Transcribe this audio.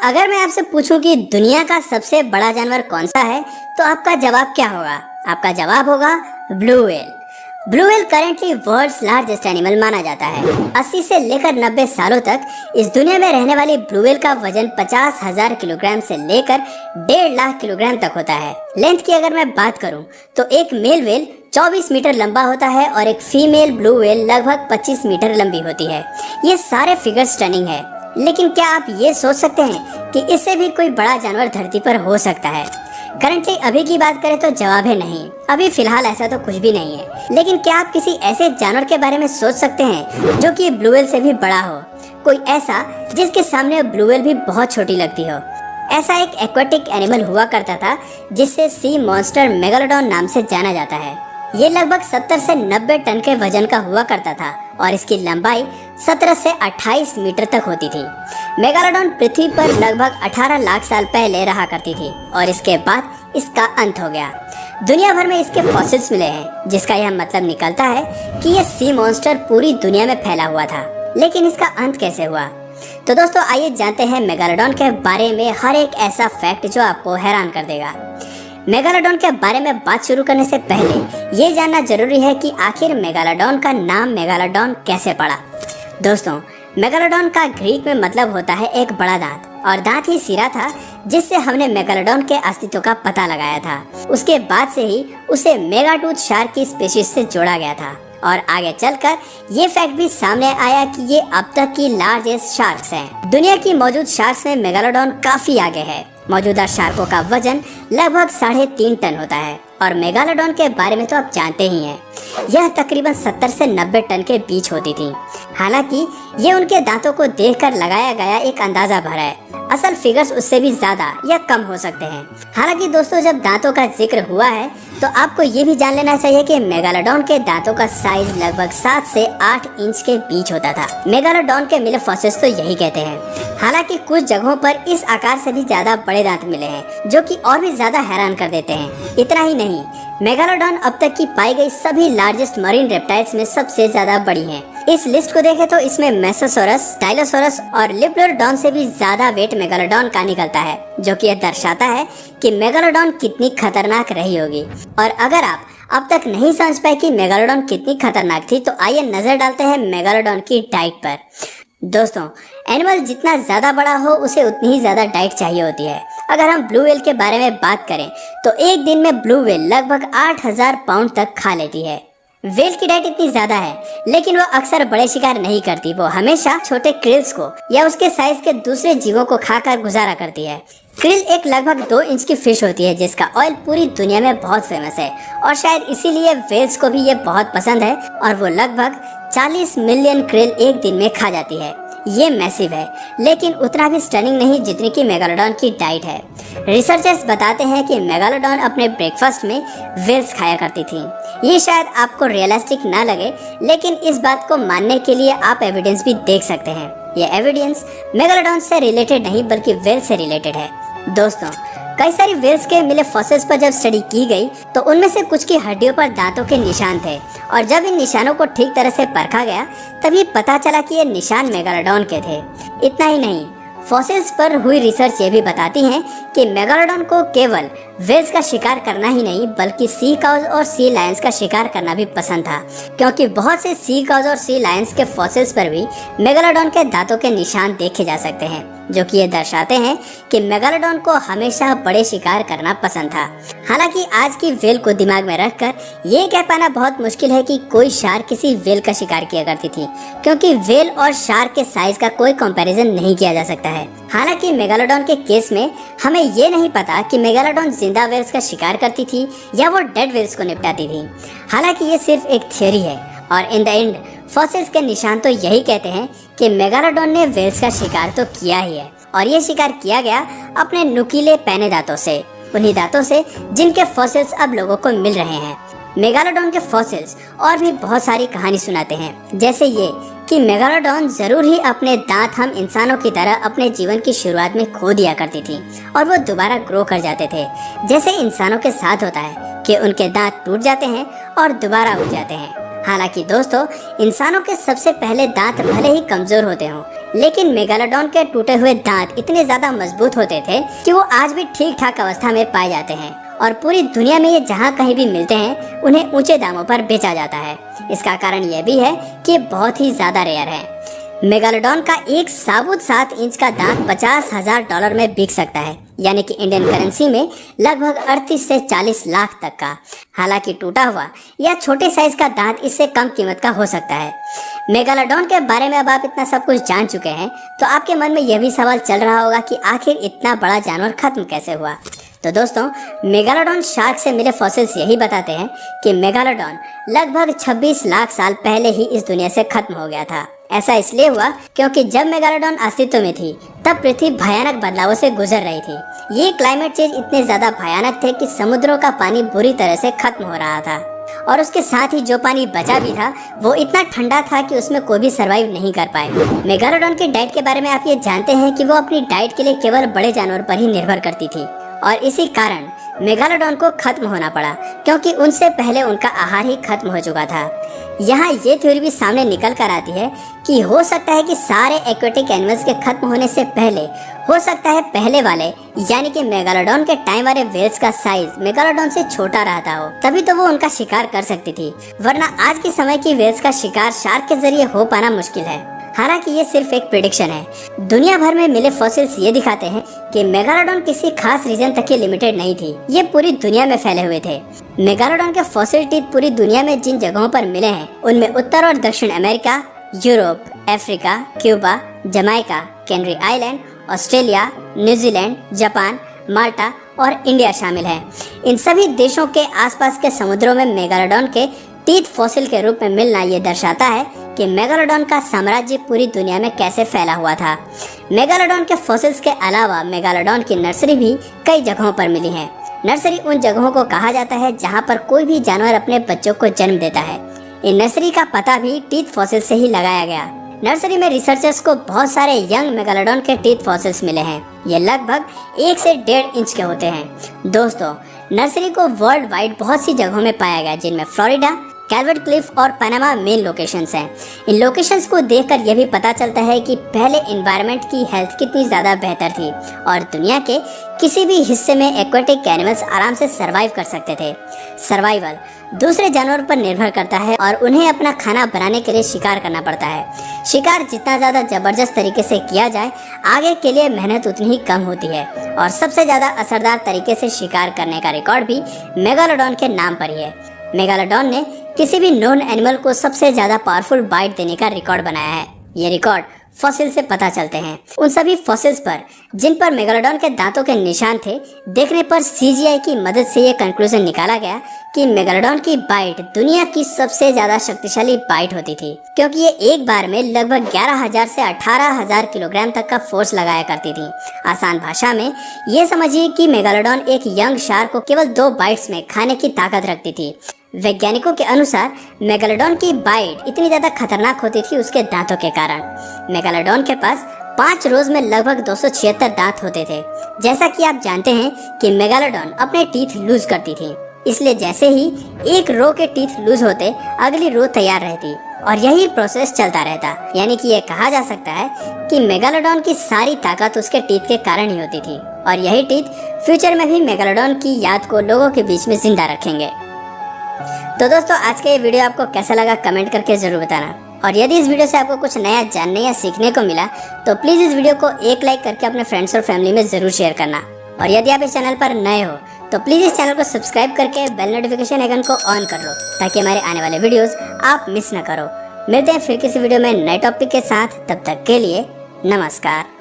अगर मैं आपसे पूछूं कि दुनिया का सबसे बड़ा जानवर कौन सा है, तो आपका जवाब क्या होगा? आपका जवाब होगा blue whale. Blue whale currently world's largest animal माना जाता है। 80 से लेकर 90 सालों तक इस दुनिया में रहने वाली ब्लू व्हेल का वजन 50,000 किलोग्राम से लेकर 1.5 लाख किलोग्राम तक होता है। लेंथ की अगर मैं बात करूं तो एक मेल व्हेल 24 मीटर लंबा होता है और एक फीमेल ब्लू व्हेल लगभग 25 मीटर लंबी होती है। ये सारे फिगर स्टनिंग है, लेकिन क्या आप ये सोच सकते हैं कि इससे भी कोई बड़ा जानवर धरती पर हो सकता है? करंटली अभी की बात करें तो जवाब है नहीं। अभी फिलहाल ऐसा तो कुछ भी नहीं है। लेकिन क्या आप किसी ऐसे जानवर के बारे में सोच सकते हैं जो कि ब्लू व्हेल से भी बड़ा हो? कोई ऐसा जिसके सामने ब्लू व्हेल भी बहुत छोटी लगती हो। ऐसा एक एक्वाटिक एनिमल हुआ करता था जिससे सी मॉन्स्टर मेगालोडॉन नाम से जाना जाता है। ये लगभग 70 से 90 टन के वजन का हुआ करता था और इसकी लंबाई 17 से 28 मीटर तक होती थी। मेगालोडॉन पृथ्वी पर लगभग 18 लाख साल पहले रहा करती थी और इसके बाद इसका अंत हो गया। दुनिया भर में इसके फॉसिल्स मिले हैं, जिसका यह मतलब निकलता है कि यह सी मॉन्स्टर पूरी दुनिया में फैला हुआ था। लेकिन इसका अंत कैसे हुआ? तो दोस्तों आइए जानते हैं मेगालोडॉन के बारे में हर एक ऐसा फैक्ट जो आपको हैरान कर देगा। मेगालोडॉन के बारे में बात शुरू करने से पहले ये जानना जरूरी है कि आखिर मेगालोडॉन का नाम मेगालोडॉन कैसे पड़ा। दोस्तों, मेगालोडॉन का ग्रीक में मतलब होता है एक बड़ा दांत, और दांत ही सिरा था जिससे हमने मेगालोडॉन के अस्तित्व का पता लगाया था। उसके बाद से ही उसे मेगाटूथ शार्क की स्पीशीज से जोड़ा गया था और आगे चलकर ये फैक्ट भी सामने आया कि ये अब तक की लार्जेस्ट शार्क्स हैं। दुनिया की मौजूद शार्क्स में मेगालोडॉन काफी आगे है। मौजूदा शार्कों का वजन लगभग 3.5 टन होता है और मेगालोडॉन के बारे में तो आप जानते ही हैं। यह तकरीबन 70 से 90 टन के बीच होती थी। हालांकि ये उनके दांतों को देखकर लगाया गया एक अंदाजा भर है। असल फिगर्स उससे भी ज्यादा या कम हो सकते हैं। हालांकि दोस्तों, जब दांतों का जिक्र हुआ है तो आपको ये भी जान लेना चाहिए कि मेगालोडॉन के दांतों का साइज लगभग 7 से 8 इंच के बीच होता था। मेगालोडॉन के मिले फॉसिल्स तो यही कहते हैं। हालांकि कुछ जगहों पर इस आकार से भी ज्यादा बड़े दांत मिले हैं, जो कि और भी ज्यादा हैरान कर देते हैं। इतना ही नहीं, मेगालोडॉन अब तक की पाई गई सभी लार्जेस्ट मरीन रेप्टाइल्स में सबसे ज्यादा बड़ी है। इस लिस्ट को देखें तो इसमें मेसोसोरस, टाइलोसोरस और लिप्लोडॉन से भी ज्यादा वेट मेगालोडॉन का निकलता है, जो कि यह दर्शाता है कि मेगालोडॉन कितनी खतरनाक रही होगी। और अगर आप अब तक नहीं समझ पाए कि मेगालोडॉन कितनी खतरनाक थी, तो आइए नजर डालते हैं मेगालोडॉन की डाइट पर। दोस्तों, एनिमल जितना ज्यादा बड़ा हो उसे उतनी ही ज्यादा डाइट चाहिए होती है। अगर हम ब्लू व्हेल के बारे में बात करें तो एक दिन में ब्लू व्हेल लगभग 8000 पाउंड तक खा लेती है। व्हेल की डाइट इतनी ज्यादा है, लेकिन वो अक्सर बड़े शिकार नहीं करती। वो हमेशा छोटे क्रिल्स को या उसके साइज के दूसरे जीवों को खाकर गुजारा करती है। क्रिल एक लगभग 2 इंच की फिश होती है जिसका ऑयल पूरी दुनिया में बहुत फेमस है और शायद इसीलिए व्हेल्स को भी ये बहुत पसंद है और वो लगभग 40 मिलियन क्रिल एक दिन में खा जाती है। ये मैसिव है, लेकिन उतना भी स्टनिंग नहीं जितनी की मेगालोडॉन की डाइट है। रिसर्चर्स बताते हैं कि मेगालोडॉन अपने ब्रेकफास्ट में व्हेल्स खाया करती थी। ये शायद आपको रियलिस्टिक ना लगे, लेकिन इस बात को मानने के लिए आप एविडेंस भी देख सकते हैं। ये एविडेंस मेगालोडॉन से रिलेटेड नहीं बल्कि व्हेल से रिलेटेड है। दोस्तों, कई सारी व्हेल्स के मिले फॉसिल्स पर जब स्टडी की गई तो उनमें से कुछ की हड्डियों पर दांतों के निशान थे, और जब इन निशानों को ठीक तरह से परखा गया तभी पता चला कि ये निशान मेगालोडॉन के थे। इतना ही नहीं, फॉसिल्स पर हुई रिसर्च ये भी बताती है कि मेगालोडॉन को केवल व्हेल्स का शिकार करना ही नहीं बल्कि सी काउज और सी लायंस का शिकार करना भी पसंद था, क्योंकि बहुत से सी काउज और सी लायंस के फॉसिल्स पर भी मेगालोडॉन के दांतों के निशान देखे जा सकते हैं, जो कि ये दर्शाते हैं कि मेगालोडॉन को हमेशा बड़े शिकार करना पसंद था। हालांकि आज की व्हेल को दिमाग में रखकर ये कह पाना बहुत मुश्किल है कि कोई शार्क किसी व्हेल का शिकार किया करती थी, क्योंकि व्हेल और शार्क के साइज का कोई कंपैरिजन नहीं किया जा सकता है। हालांकि मेगालोडॉन के केस में हमें ये नहीं पता कि मेगालोडॉन जिंदा व्हेल्स का शिकार करती थी या वो डेड व्हेल्स को निपटाती थी। हालांकि ये सिर्फ एक थियोरी है और इन द एंड फॉसिल्स के निशान तो यही कहते हैं कि मेगालोडॉन ने व्हेल्स का शिकार तो किया ही है, और ये शिकार किया गया अपने नुकीले पैने दांतों से, उन्हीं दांतों से जिनके फॉसिल्स अब लोगों को मिल रहे हैं। मेगालोडॉन के फॉसिल्स और भी बहुत सारी कहानी सुनाते हैं, जैसे ये कि मेगालोडॉन जरूर ही अपने दांत हम इंसानों की तरह अपने जीवन की शुरुआत में खो दिया करती थी और वो दोबारा ग्रो कर जाते थे, जैसे इंसानों के साथ होता है कि उनके दांत टूट जाते हैं और दोबारा उग जाते हैं। हालांकि दोस्तों, इंसानों के सबसे पहले दांत भले ही कमजोर होते हों, लेकिन मेगालोडॉन के टूटे हुए दांत इतने ज्यादा मजबूत होते थे कि वो आज भी ठीक ठाक अवस्था में पाए जाते हैं और पूरी दुनिया में ये जहाँ कहीं भी मिलते हैं उन्हें ऊंचे दामों पर बेचा जाता है। इसका कारण यह भी है कि ये बहुत ही ज्यादा रेयर है। मेगालोडॉन का एक साबुत 7 इंच का दांत $50,000 में बिक सकता है, यानी कि इंडियन करेंसी में लगभग 38 से 40 लाख तक का। हालांकि टूटा हुआ या छोटे साइज का दांत इससे कम कीमत का हो सकता है। मेगालोडॉन के बारे में अब आप इतना सब कुछ जान चुके हैं तो आपके मन में यह भी सवाल चल रहा होगा कि आखिर इतना बड़ा जानवर खत्म कैसे हुआ। तो दोस्तों, मेगालोडॉन शार्क से मिले फॉसिल्स यही बताते हैं कि मेगालोडॉन लगभग 26 लाख साल पहले ही इस दुनिया से खत्म हो गया था। ऐसा इसलिए हुआ क्योंकि जब मेगालोडॉन अस्तित्व में थी तब पृथ्वी भयानक बदलावों से गुजर रही थी। ये क्लाइमेट चेंज इतने ज्यादा भयानक थे कि समुद्रों का पानी बुरी तरह से खत्म हो रहा था और उसके साथ ही जो पानी बचा भी था वो इतना ठंडा था कि उसमें कोई भी सरवाइव नहीं कर पाए। मेगालोडॉन के डाइट के बारे में आप ये जानते हैं कि वो अपनी डाइट के लिए केवल बड़े जानवर पर ही निर्भर करती थी और इसी कारण मेगालोडॉन को खत्म होना पड़ा क्योंकि उनसे पहले उनका आहार ही खत्म हो चुका था। यहाँ ये थ्योरी भी सामने निकल कर आती है कि हो सकता है कि सारे एक्वेटिक एनिमल्स के खत्म होने से पहले हो सकता है पहले वाले यानी कि मेगालोडॉन के टाइम वाले वेल्स का साइज मेगालोडॉन से छोटा रहता हो, तभी तो वो उनका शिकार कर सकती थी, वरना आज के समय की वेल्स का शिकार शार्क के जरिए हो पाना मुश्किल है। हालांकि ये सिर्फ एक प्रेडिक्शन है। दुनिया भर में मिले फॉसिल्स ये दिखाते हैं कि मेगालोडॉन किसी खास रीजन तक ही लिमिटेड नहीं थी, ये पूरी दुनिया में फैले हुए थे। मेगालोडॉन के फॉसिल टीथ पूरी दुनिया में जिन जगहों पर मिले हैं उनमें उत्तर और दक्षिण America, Europe, Africa, Cuba, Jamaica, canary island, Australia, New Zealand, Japan, Malta और इंडिया शामिल है। इन सभी देशों के आसपास के समुद्रों में मेगालोडॉन के टीथ फॉसिल के रूप में मिलना ये दर्शाता है कि मेगालोडॉन का साम्राज्य पूरी दुनिया में कैसे फैला हुआ था। मेगालोडॉन के फॉसिल्स के अलावा मेगालोडॉन की नर्सरी भी कई जगहों पर मिली है। नर्सरी उन जगहों को कहा जाता है जहां पर कोई भी जानवर अपने बच्चों को जन्म देता है। इन नर्सरी का पता भी टीथ फॉसिल से ही लगाया गया। नर्सरी में रिसर्चर्स को बहुत सारे यंग मेगालोडॉन के टीथ फॉसिल्स मिले हैं। ये लगभग 1 से 1.5 इंच के होते हैं। दोस्तों, नर्सरी को वर्ल्ड वाइड बहुत सी जगहों में पाया गया, जिनमें फ्लोरिडा, कैल्वेट क्लिफ और पनामा मेन लोकेशंस हैं। इन लोकेशंस को देखकर यह भी पता चलता है कि पहले एनवायरनमेंट की हेल्थ कितनी ज़्यादा बेहतर थी और दुनिया के किसी भी हिस्से में एक्वेटिक एनिमल्स आराम से सरवाइव कर सकते थे। सर्वाइवल दूसरे जानवरों पर निर्भर करता है और उन्हें अपना खाना बनाने के लिए शिकार करना पड़ता है। शिकार जितना ज़्यादा ज़बरदस्त तरीके से किया जाए, आगे के लिए मेहनत उतनी ही कम होती है और सबसे ज़्यादा असरदार तरीके से शिकार करने का रिकॉर्ड भी मेगालोडॉन के नाम पर ही है। मेगालोडॉन ने किसी भी नॉन एनिमल को सबसे ज्यादा पावरफुल बाइट देने का रिकॉर्ड बनाया है। ये रिकॉर्ड फॉसिल से पता चलते हैं। उन सभी फॉसिल्स पर जिन पर मेगालोडॉन के दांतों के निशान थे, देखने पर CGI की मदद से ये कंक्लूजन निकाला गया कि मेगालोडॉन की बाइट दुनिया की सबसे ज्यादा शक्तिशाली बाइट होती थी, क्योंकि ये एक बार में लगभग 11,000 से 18,000 किलोग्राम तक का फोर्स लगाया करती थी। आसान भाषा में ये समझिए कि मेगालोडॉन एक यंग शार्क को केवल 2 बाइट्स में खाने की ताकत रखती थी। वैज्ञानिकों के अनुसार मेगालोडॉन की बाइट इतनी ज्यादा खतरनाक होती थी उसके दांतों के कारण। मेगालोडॉन के पास 5 रोज में लगभग 276 दांत होते थे। जैसा कि आप जानते हैं कि मेगालोडॉन अपने टीथ लूज करती थी, इसलिए जैसे ही एक रो के टीथ लूज होते अगली रो तैयार रहती और यही प्रोसेस चलता रहता। यानी कि ये कहा जा सकता है कि मेगालोडॉन की सारी ताकत उसके टीथ के कारण ही होती थी और यही टीथ फ्यूचर में भी मेगालोडॉन की याद को लोगों के बीच में जिंदा रखेंगे। तो दोस्तों, आज का ये वीडियो आपको कैसा लगा कमेंट करके जरूर बताना और यदि इस वीडियो से आपको कुछ नया जानने या सीखने को मिला तो प्लीज़ इस वीडियो को एक लाइक करके अपने फ्रेंड्स और फैमिली में ज़रूर शेयर करना। और यदि आप इस चैनल पर नए हो तो प्लीज़ इस चैनल को सब्सक्राइब करके बेल नोटिफिकेशन आइकन को ऑन कर लो ताकि हमारे आने वाले वीडियोस आप मिस न करो। मिलते हैं फिर किसी वीडियो में नए टॉपिक के साथ, तब तक के लिए नमस्कार।